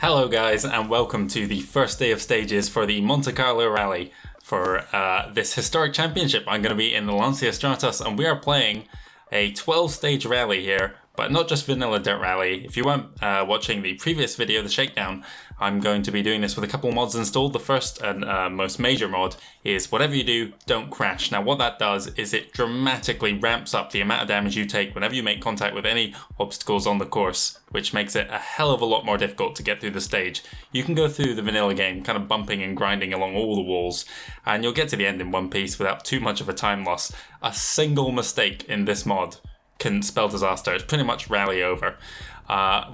Hello guys, and welcome to the first day of stages for the Monte Carlo Rally. For this historic championship, I'm going to be in the Lancia Stratos, and we are playing a 12-stage rally here, but not just vanilla dirt rally. If you weren't watching the previous video, the shakedown, I'm going to be doing this with a couple mods installed. The first and most major mod is whatever you do, don't crash. Now what that does is it dramatically ramps up the amount of damage you take whenever you make contact with any obstacles on the course, which makes it a hell of a lot more difficult to get through the stage. You can go through the vanilla game kind of bumping and grinding along all the walls, and you'll get to the end in one piece without too much of a time loss. A single mistake in this mod can spell disaster. It's pretty much rally over.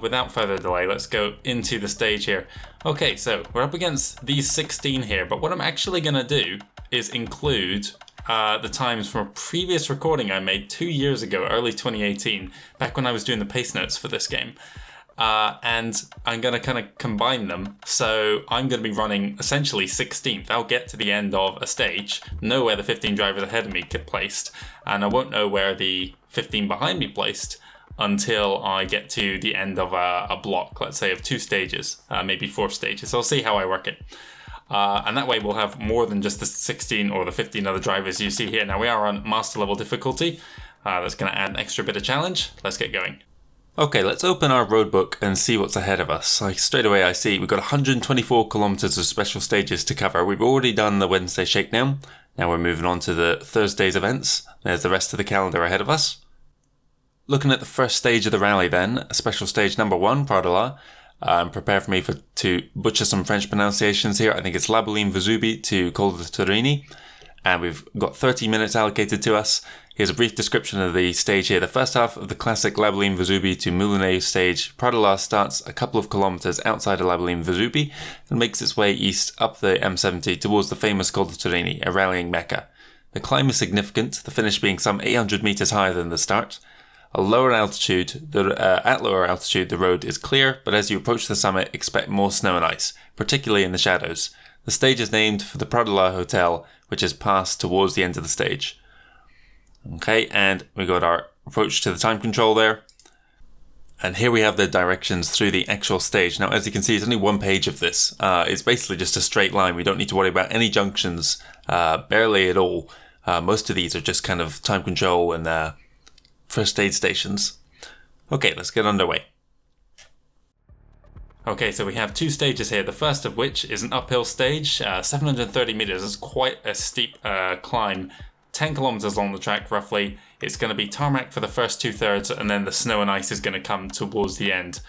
Without further delay, let's go into the stage here. Okay, so we're up against these 16 here, but what I'm actually going to do is include the times from a previous recording I made 2 years ago, early 2018, back when I was doing the pace notes for this game. And I'm going to kind of combine them, so I'm going to be running essentially 16th. I'll get to the end of a stage, know where the 15 drivers ahead of me get placed, and I won't know where the 15 behind me placed until I get to the end of a block, let's say of 2 stages, maybe 4 stages. So I'll see how I work it. And that way we'll have more than just the 16 or the 15 other drivers you see here. Now we are on master level difficulty. That's going to add an extra bit of challenge. Let's get going. Okay, let's open our roadbook and see what's ahead of us. Like straight away I see we've got 124 kilometers of special stages to cover. We've already done the Wednesday shakedown. Now we're moving on to the Thursday's events. There's the rest of the calendar ahead of us. Looking at the first stage of the rally then, special stage number 1, Pradola. Prepare for me to butcher some French pronunciations here. I think it's Laboline Vesubi to Col de Torini. And we've got 30 minutes allocated to us. Here's a brief description of the stage here. The first half of the classic Laboline Vesubi to Moulin stage, Pradola starts a couple of kilometers outside of Laboline Vesubi and makes its way east up the M70 towards the famous Col de Torini, a rallying mecca. The climb is significant, the finish being some 800 meters higher than the start. At lower altitude, the road is clear, but as you approach the summit, expect more snow and ice, particularly in the shadows. The stage is named for the Pradola Hotel, which is passed towards the end of the stage. Okay, and we got our approach to the time control there. And here we have the directions through the actual stage. Now, as you can see, it's only one page of this. It's basically just a straight line. We don't need to worry about any junctions, barely at all. Most of these are just kind of time control and first aid stations. Okay, let's get underway. Okay, so we have 2 stages here. The first of which is an uphill stage, 730 meters. It's quite a steep climb. 10 kilometers along the track roughly. It's going to be tarmac for the first 2/3, and then the snow and ice is going to come towards the end.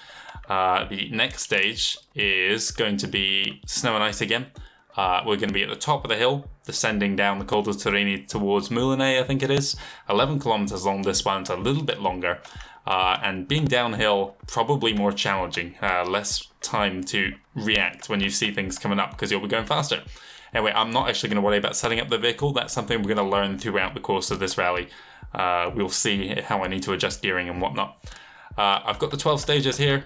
The next stage is going to be snow and ice again. We're going to be at the top of the hill, descending down the Col de Torini towards Moulin, I think it is. 11 kilometers along this one, it's a little bit longer. And being downhill, probably more challenging. Less time to react when you see things coming up because you'll be going faster. Anyway, I'm not actually going to worry about setting up the vehicle. That's something we're going to learn throughout the course of this rally. We'll see how I need to adjust gearing and whatnot. I've got the 12 stages here.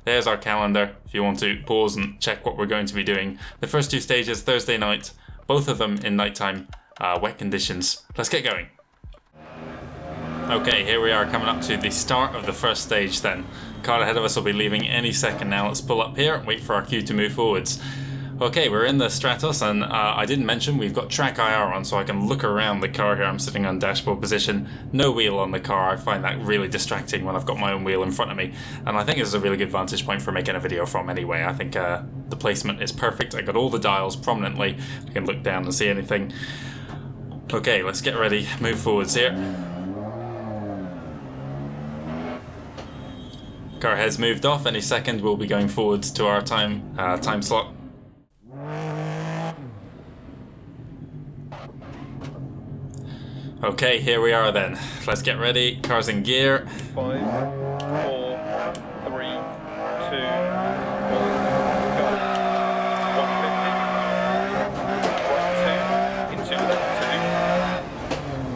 There's our calendar if you want to pause and check what we're going to be doing. The first 2 stages, Thursday night, both of them in nighttime, wet conditions. Let's get going. Okay, here we are coming up to the start of the first stage then. Car ahead of us will be leaving any second now. Let's pull up here and wait for our cue to move forwards. Okay, we're in the Stratos, and I didn't mention we've got TrackIR on, so I can look around the car here. I'm sitting on dashboard position, no wheel on the car. I find that really distracting when I've got my own wheel in front of me, and I think this is a really good vantage point for making a video from anyway. I think the placement is perfect. I got all the dials prominently. I can look down and see anything. Okay, let's get ready, move forwards here. Car has moved off. Any second we'll be going forwards to our time slot. Okay, here we are then. Let's get ready. Car's in gear. 5, 4, 3, 2, 1, go. 150. Right 2, into left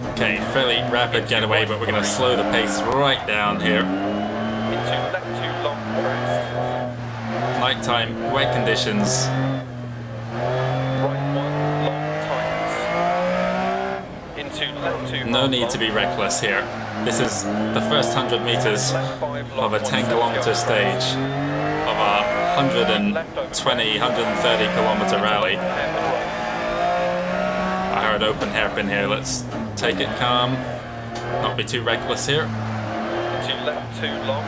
2. Okay, fairly rapid getaway, but we're going to slow the pace right down here. Into left 2, long rest. Nighttime, wet conditions. No need to be reckless here. This is the first 100 meters of a 10-kilometer stage of a 120, 130 kilometer rally. I heard open hairpin here. Let's take it calm. Not be too reckless here. Into left 2 long.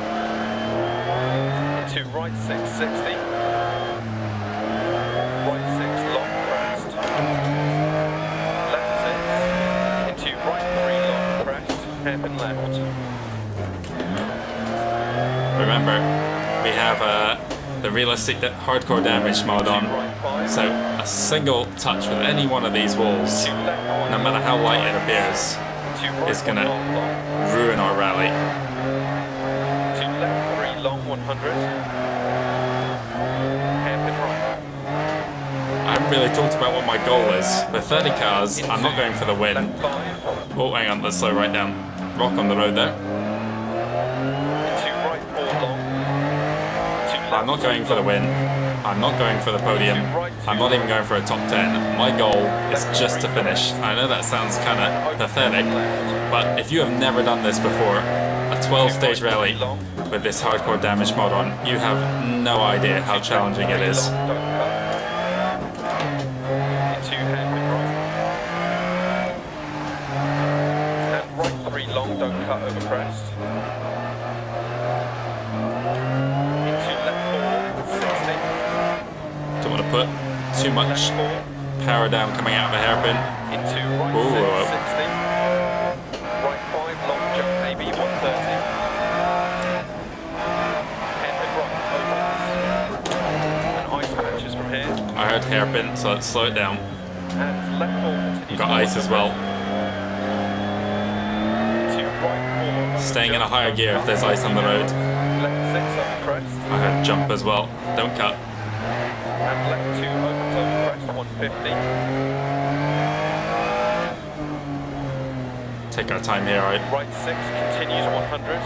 Into right 660. Right 6 long crest. Left 6. Into right 3 long crest. Hairpin left. Remember, we have the realistic hardcore damage mode on, so a single touch with any one of these walls, no matter how light it appears, is going to ruin our rally. To left 3 long 100. Hairpin right. I haven't really talked about what my goal is. With 30 cars, I'm not going for the win. Oh, hang on, let's slow right down. Rock on the road there. I'm not going for the win. I'm not going for the podium. I'm not even going for a top 10. My goal is just to finish. I know that sounds kind of pathetic, but if you have never done this before, a 12-stage rally with this hardcore damage mod on, you have no idea how challenging it is. And right 3 long, don't cut over crest. Don't want to put too much power down coming out of a hairpin. Into right 660. Right 5 long jump maybe 130. Hairpin right opens. And ice patches from here. I heard hairpin, so let's slow it down. And left 4 continues. We've got ice as well. Into right 4. Staying in a higher gear if there's ice on the road. Left 6 over crest. I heard jump as well. Don't cut. And left 2 opens over crest 150. Take our time here, right? Right 6 continues 100.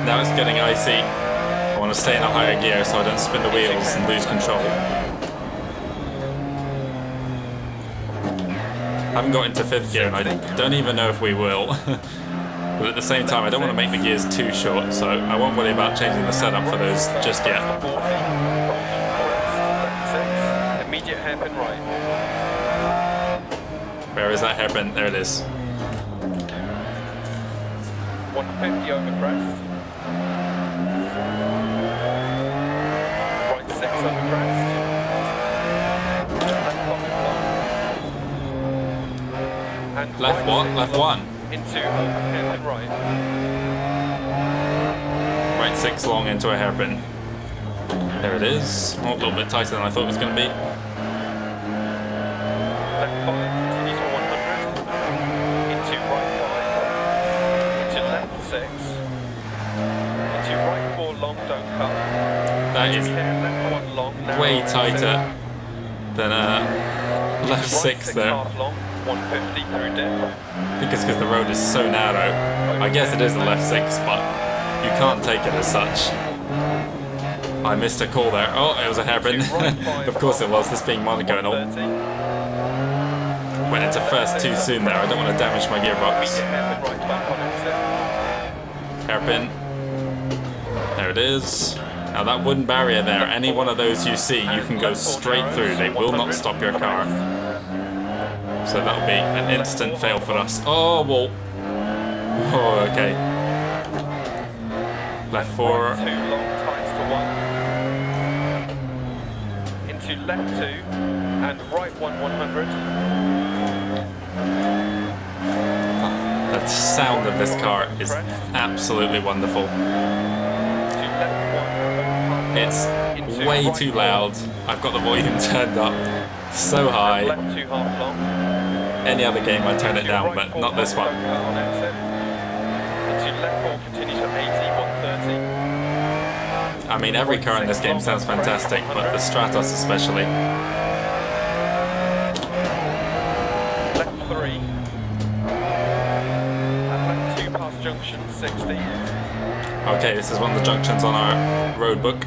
Now it's getting icy. I want to stay in a higher gear so I don't spin the wheels and lose control. I haven't got into 5th gear and I don't even know if we will. But at the same time, I don't want to make the gears too short, so I won't worry about changing the setup for those just yet. Immediate hairpin right. Where is that hairpin? There it is. 150 over crest. Right 6 over crest. Left what? Left 1. Into hairpin right. Right 6 long into a hairpin. There it is. Oh, a little bit tighter than I thought it was going to be. Left 5 continues for 100. Into right 5. Into left 6. Into right 4 long, don't cut. That is left 1 long, way tighter than left 6 there. Half long, 150 through dip. I think it's because the road is so narrow. I guess it is a left 6, but you can't take it as such. I missed a call there. Oh, it was a hairpin. Of course it was, this being Monaco and all. Went into first too soon there. I don't want to damage my gearbox. Hairpin. There it is. Now that wooden barrier there, any one of those you see, you can go straight through. They will not stop your car. So that'll be an instant fail for us. Oh, wall. Oh, okay. Left 4. 2 long tights to 1. Into left 2 and right 1 100. The sound of this car is absolutely wonderful. It's way too loud. I've got the volume turned up so high. Left 2 half long. Any other game I turn it down, but not this one. Into left 4 continues for 80 130. I mean, every car in this game sounds fantastic, but the Stratos especially. Left 3. And left 2 past junction 60. Okay, this is one of the junctions on our road book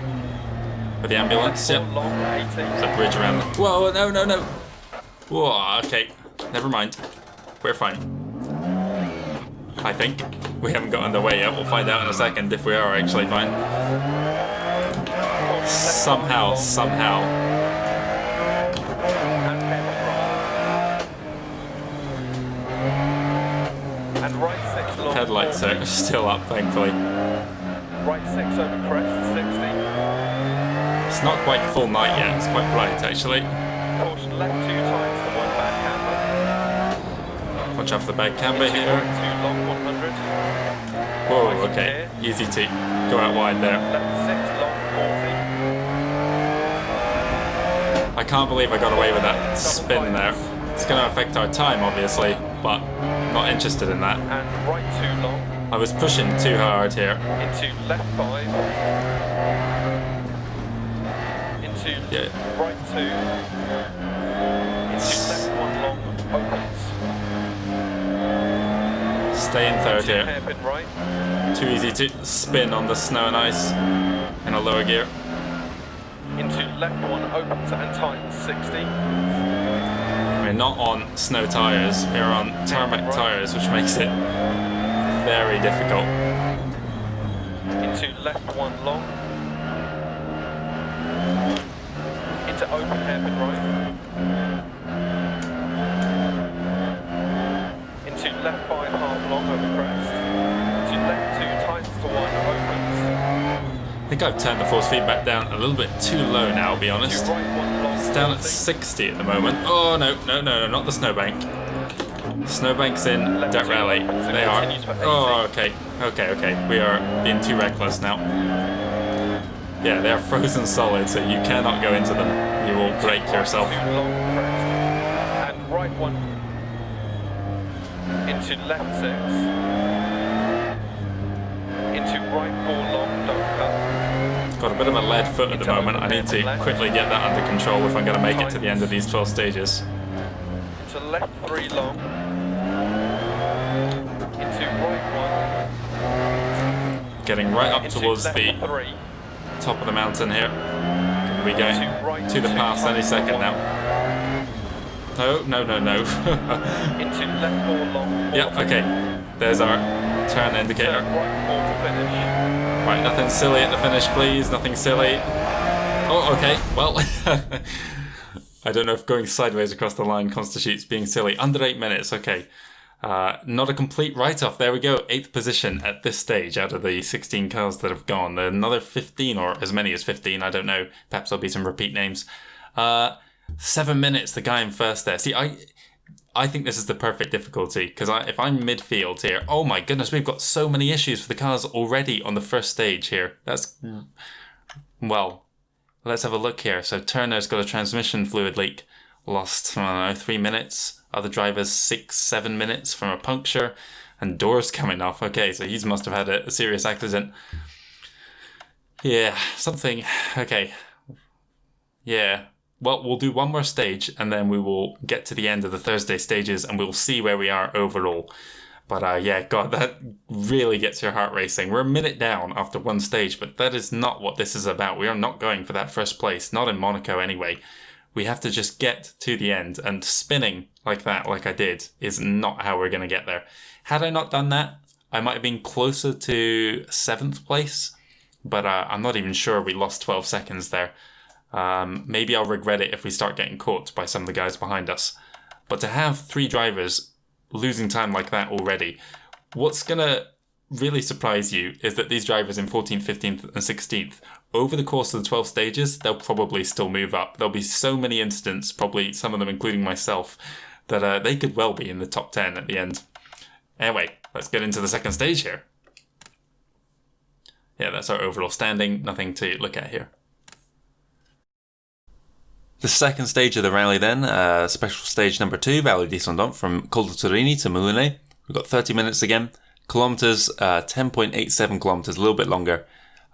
with the ambulance. Yep. There's a bridge around. Whoa, no, no, no. Whoa, okay. Never mind. We're fine. I think. We haven't got underway yet. We'll find out in a second if we are actually fine. somehow. And hairpin right. And right 6 long. Headlights 40. are still up, thankfully. Right 6 over crest, 60. It's not quite full night yet, it's quite bright actually. Caution left 2 times to 1 back camber. Watch out for the back camber Into here. right 2 long 100. Whoa, Nice and okay. clear. Easy to go out wide there. Left 6 long 40. I can't believe I got away with that spin there. It's going to affect our time, obviously, but not interested in that. And right 2 long. I was pushing too hard here. Into left 5. Into Yeah. right 2. Into left 1 long. Opens. Stay in third Into here. hairpin right. Too easy to spin on the snow and ice in a lower gear. Into left 1 opens and tightens 60. We're not on snow tyres, we're on tarmac tyres, which makes it very difficult. Into left 1 long. Into open hairpin right. Into left 5 half long over crest. Into left 2 tightens to 1 opens. I think I've turned the force feedback down a little bit too low now, I'll be honest. Into right 1 long. It's down at 60 at the moment. Oh no, not the snowbank. Snowbank's in Left Dirt 2 Rally. opens and They are. continues for 80. Oh, okay. We are being too reckless now. Yeah, they are frozen solid, so you cannot go into them. You will break yourself. 2 long crest. And right 1. Into left 6. Into right 4 long, don't cut. Got a bit of a lead foot at the moment. I need to quickly get that under control if I'm going to make it to the end of these 12 stages. Into left 3 long. Into right 1. Getting right up Into towards left the 3. top of the mountain here. We go Into right to the 2 pass any tightens second 1. now. No. Into left 4 long. 40. Yeah, okay. There's our turn indicator. Turn right 4 to finish. Right, nothing silly at the finish, please. Nothing silly. Oh, okay. Well, I don't know if going sideways across the line constitutes being silly. Under 8 minutes, okay. Not a complete write-off. There we go. 8th position at this stage out of the 16 cars that have gone. Another 15 or as many as 15. I don't know. Perhaps there'll be some repeat names. 7 minutes, the guy in first there. See, I think this is the perfect difficulty because if I'm midfield here, oh my goodness, we've got so many issues for the cars already on the first stage here. That's, well, let's have a look here. So Turner's got a transmission fluid leak, lost, I don't know, 3 minutes. Other drivers 6-7 minutes from a puncture, and doors coming off. Okay, so he must have had a serious accident. Yeah, something. Okay. Yeah. Well, we'll do one more stage and then we will get to the end of the Thursday stages and we'll see where we are overall. But yeah, God, that really gets your heart racing. We're a minute down after one stage, but that is not what this is about. We are not going for that first place, not in Monaco anyway. We have to just get to the end, and spinning like that, like I did, is not how we're going to get there. Had I not done that, I might have been closer to 7th place, but I'm not even sure we lost 12 seconds there. Maybe I'll regret it if we start getting caught by some of the guys behind us. But to have 3 drivers losing time like that already, what's going to really surprise you is that these drivers in 14th, 15th and 16th, over the course of the 12 stages, they'll probably still move up. There'll be so many incidents, probably some of them including myself, that they could well be in the top 10 at the end. Anyway, let's get into the second stage here. Yeah, that's our overall standing, nothing to look at here. The second stage of the rally then, special stage number 2, Valley Descendant from Col de Torini to Moulins. We've got 30 minutes again. Kilometres, 10.87 kilometres, a little bit longer.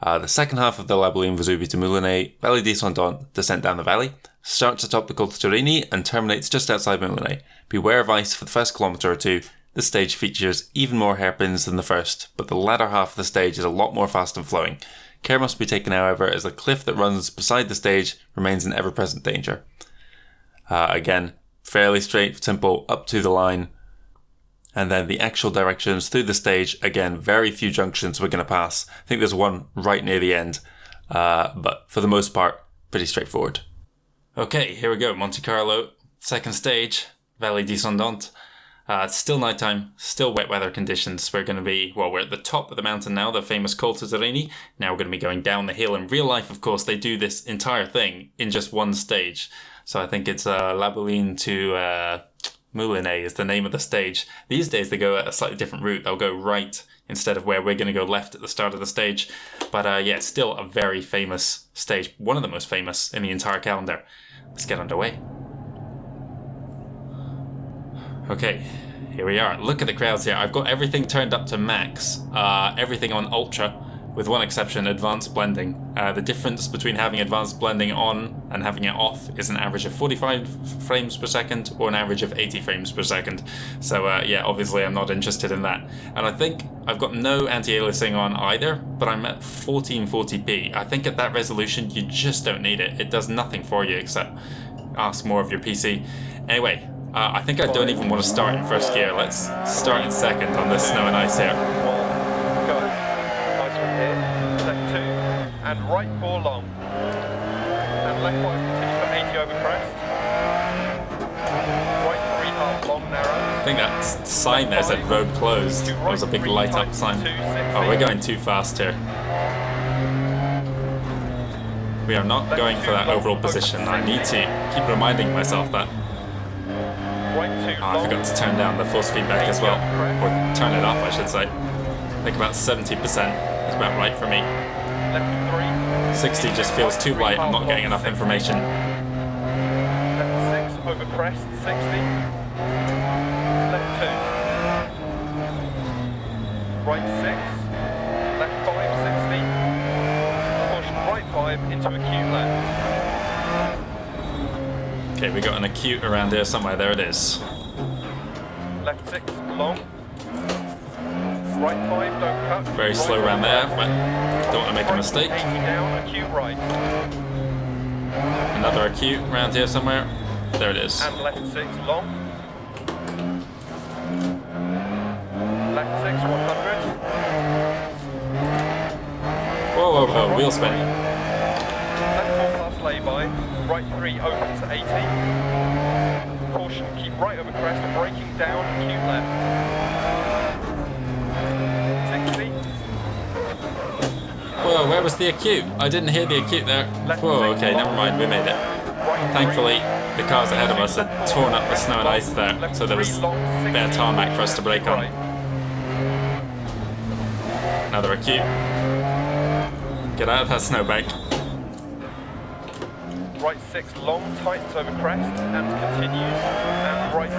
The second half of the La Bouline Vesuvi to Moulins, Valley Descendant, descent down the valley, starts atop the Col de Torini and terminates just outside Moulins. Beware of ice for the first kilometre or two. This stage features even more hairpins than the first, but the latter half of the stage is a lot more fast and flowing. Care must be taken, however, as the cliff that runs beside the stage remains in ever-present danger. Again, fairly straight, simple, up to the line. And then the actual directions through the stage, again, very few junctions we're going to pass. I think there's one right near the end. but for the most part, pretty straightforward. Okay, here we go. Monte Carlo, second stage, Vallée Descendante. It's still nighttime, still wet weather conditions. We're going to be, well, we're at the top of the mountain now, the famous Col Tutorini. Now we're going to be going down the hill. In real life, of course, they do this entire thing in just one stage. So I think it's La Bouline to Moulinet is the name of the stage. These days they go a slightly different route. They'll go right instead of where we're going to go left at the start of the stage. But yeah, it's still a very famous stage. One of the most famous in the entire calendar. Let's get underway. Okay, here we are. Look at the crowds here. I've got everything turned up to max. Everything on ultra, with one exception, advanced blending. The difference between having advanced blending on and having it off is an average of 45 frames per second or an average of 80 frames per second. So yeah, obviously I'm not interested in that. And I think I've got no anti-aliasing on either, but I'm at 1440p. I think at that resolution you just don't need it. It does nothing for you except ask more of your PC. Anyway, I think I don't even want to start in first gear. Let's start in second on this snow and ice here. And right 4 long. And left 5 continue for 80 over crest. Right 3 half long narrow. I think that sign there said road closed. There was a big light up sign. Oh, we're going too fast here. We are not going for that overall position. I need to keep reminding myself that. Oh, I forgot to turn down the force feedback as well. Or turn it up, I should say. I think about 70% is about right for me. 60 just feels too light, I'm not getting enough information. Left 6 over crest, 60. Left 2. Right 6. Left 5, 60. Push right 5 into acute left. Okay, we got an acute around here somewhere, there it is. Left 6, long. Right 5, don't cut. Very slow around there, but don't want to make a mistake. Down, acute right. Another acute around here somewhere. There it is. And left 6, long. Left 6, 100. Whoa, whoa, whoa, wheel spin. Left 4 plus lay-by. Right 3, open to 80. Caution, keep right over crest, braking down, acute left. Whoa, where was the acute? I didn't hear the acute there. Whoa, okay, never mind, we made it. Thankfully, the cars ahead of us had torn up the snow and ice there, so there was a bit of tarmac for us to brake on. Another acute. Get out of that snowbank. Right 6 long, tightens over crest, and continues, and right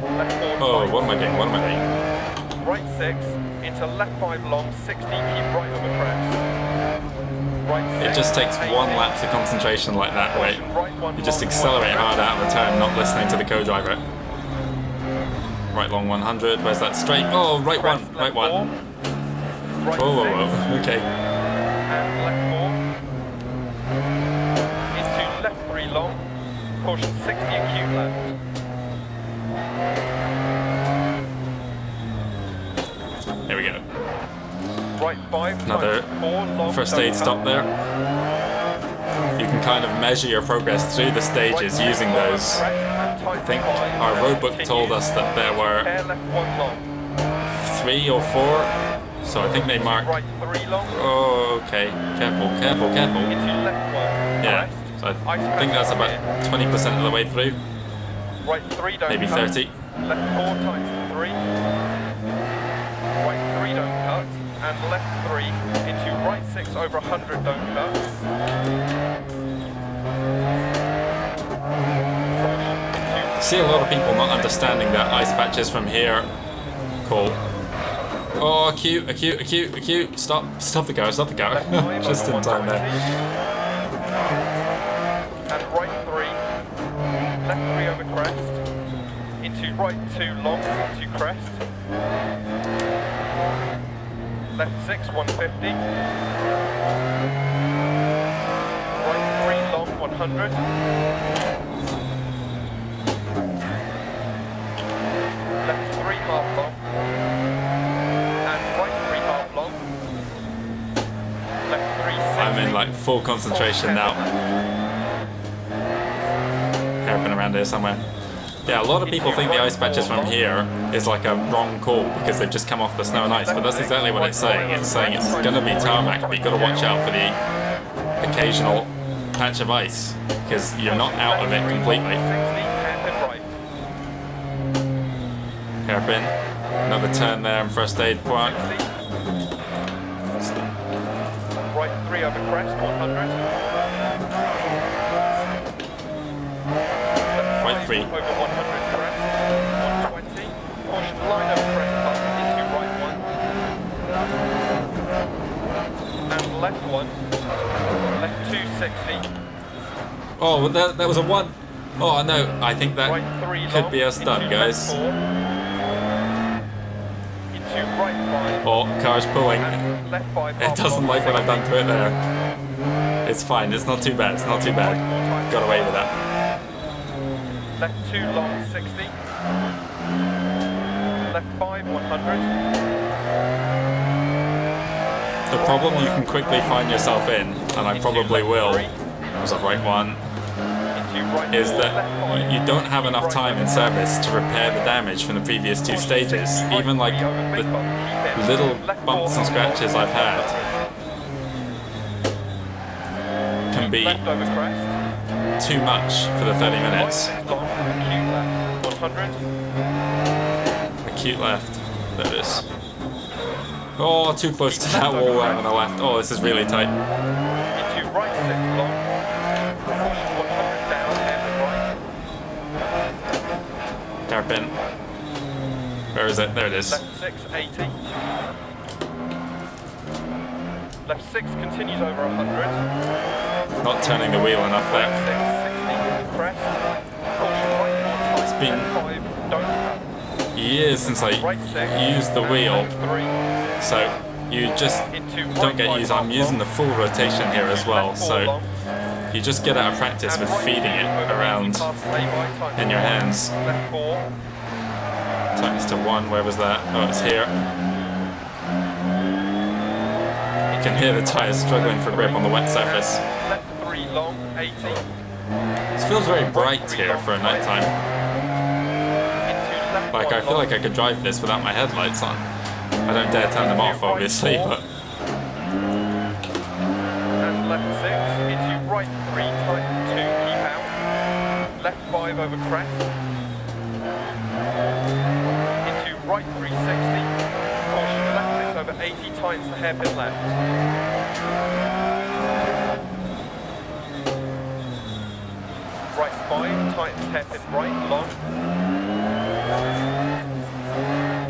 5. Left 4 Oh, what am I doing, what am I doing? Right 6, into left 5 long, 60, keep right over crest. Right 6, it just takes one lapse of concentration like that, wait. You just accelerate hard out of the turn, not listening to the co-driver. Right long 100, where's that straight? Oh, right 1, right 1. Right whoa, whoa, whoa, okay. And left 4. Into left 3 long, caution 60 acute left. There we go. Right 5, another 4 long, first aid stop there. You can kind of measure your progress through the stages using those. I think our roadbook told us that there were 3 or 4, so I think they mark. Oh, okay. Careful, careful, careful. Yeah, so I think that's about 20% of the way through. Maybe 30. Left 4 times 3. Right 3 don't cut, and left 3 into right 6 over 100 don't cut. See a lot of people not understanding that ice patches from here. Cool. Oh, acute, acute, acute, acute. Stop the car, stop the car. Just in time there. And right 3, left 3 over crest. Into right 2 long to crest. Left 6, 150. Right 3 long, 100. Left 3 half long. And right 3 half long. I'm in like full concentration now. Hairpin around here somewhere. Yeah, a lot of people think the ice patches from here is like a wrong call because they've just come off the snow and ice, but that's exactly what it's saying. It's saying it's going to be tarmac, but you've got to watch out for the occasional patch of ice because you're not out of it completely. Hairpin, another turn there in first aid point. Right 3 over crest, 100. Right 3. Over 100 crest, 120. Caution line over crest bump into right 1. And left 1. Left 260. Oh, that was a 1. Oh no, I think that Right 3 could long, be us done, into guys. left 4. Into right 5. Oh, car's pulling. And left 5. It doesn't like what I've done to it there. It's fine, it's not too bad, it's not too bad. Got away with that. Left 2 long, 60. Left 5, 100. The problem you can quickly find yourself in, and I probably will, was a right 1, is that you don't have enough time in service to repair the damage from the previous 2 stages. Even like the little bumps and scratches I've had can be too much for the 30 minutes. Acute left. There it is. Oh, too close to that wall right on the left. Oh, this is really tight. Into right 6 long. Caution 100 down, and right. Hairpin. Where is it? There it is. Left 6, 80. Left 6 continues over 100. Not turning the wheel enough there. Right 6, 60. Crest. Caution right 4 tight. It's been 5, don't cut. years since I Right 6. used the and wheel, left 3. so you just Into don't right get 5 used. I'm long. using the full rotation here as well, Left 4 so long. you just get out of practice with And right feeding it 2 over around 80 past lay-by time. in your hands. Left 4. Tightens to 1. Where was that? Oh, it's here. You can hear the tyres struggling for grip on the wet surface. Left 3 long, 80. This feels very bright here for a night time. Into left Like, 1 I feel long. like I could drive this without my headlights on. I don't dare turn them off, obviously, but And left 6 into right 3 tight 2, keep out. Left 5 over crest. Into right 360. Caution left 6 over 80 times the hairpin left. Right 5 tightens hairpin right long.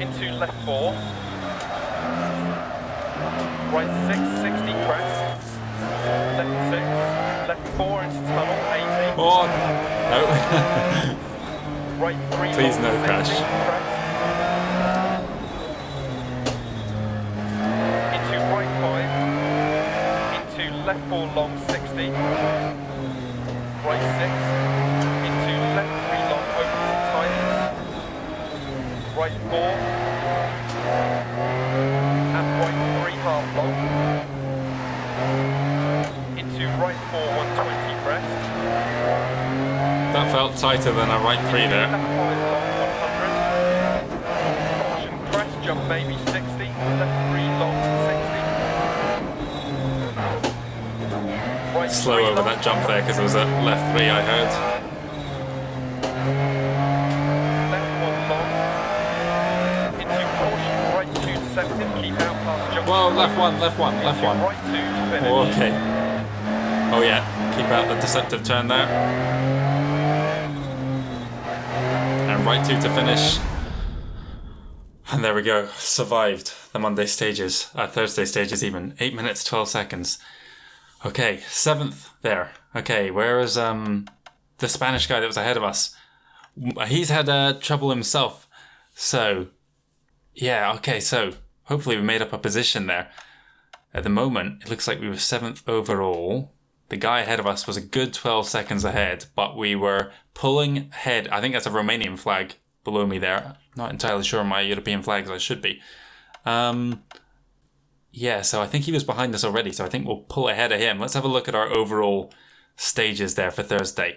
Into left 4. Right 6, 60 crest. Left 6, left 4 into tunnel, 80. oh no. Right 3 Please long, no crash. 60 crest. Into right 5. Into left 4 long, 60. Right 6. Into left 3 long, opens and tightens. Right 4. And right 3 half long. Into right 4, 120 crest. That felt tighter than a right 3 there. Left 5 long, 100. Caution crest, jump maybe 60. Left 3 long, 60. Right Slow 3 over long, that jump there because it was a left 3 I heard. Left 1 long. Into caution, right 2 deceptive, keep out past jump. Whoa, left 1, left 1, left 1. Right 2 to finish. Oh, okay. Oh yeah, keep out the deceptive turn there. And right 2 to finish. And there we go, survived the Monday stages, Thursday stages even. 8 minutes, 12 seconds. Okay, 7th there. Okay, where is the Spanish guy that was ahead of us? He's had trouble himself. So, yeah, okay, so hopefully we made up a position there. At the moment, it looks like we were 7th overall. The guy ahead of us was a good 12 seconds ahead, but we were pulling ahead. I think that's a Romanian flag below me there. Not entirely sure on my European flags, I should be. Yeah, so I think he was behind us already, so I think we'll pull ahead of him. Let's have a look at our overall stages there for Thursday.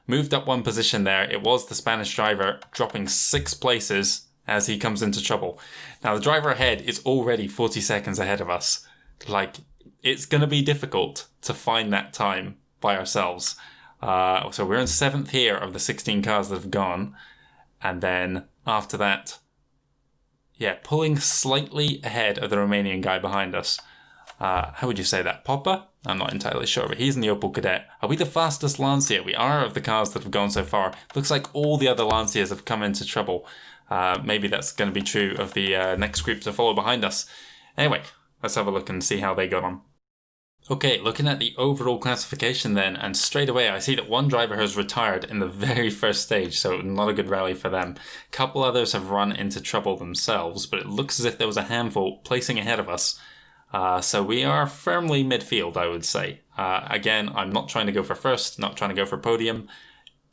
Moved up one position there. It was the Spanish driver, dropping 6 places as he comes into trouble. Now, the driver ahead is already 40 seconds ahead of us. Like, it's going to be difficult to find that time by ourselves. So we're in 7th here of the 16 cars that have gone. And then after that, yeah, pulling slightly ahead of the Romanian guy behind us. How would you say that? Popper? I'm not entirely sure, but he's in the Opel Kadett. Are we the fastest Lancia? We are of the cars that have gone so far. Looks like all the other Lancias have come into trouble. Maybe that's going to be true of the next group to follow behind us. Anyway, let's have a look and see how they got on. Okay, looking at the overall classification then, and straight away I see that one driver has retired in the very first stage, so not a good rally for them. A couple others have run into trouble themselves, but it looks as if there was a handful placing ahead of us. So we are firmly midfield, I would say. Again, I'm not trying to go for first, not trying to go for podium.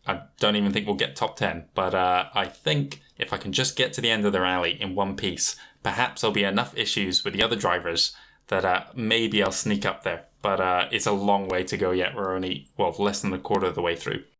I don't even think we'll get top 10, but I think if I can just get to the end of the rally in one piece, perhaps there'll be enough issues with the other drivers that maybe I'll sneak up there. But it's a long way to go yet. We're only, well, less than a quarter of the way through.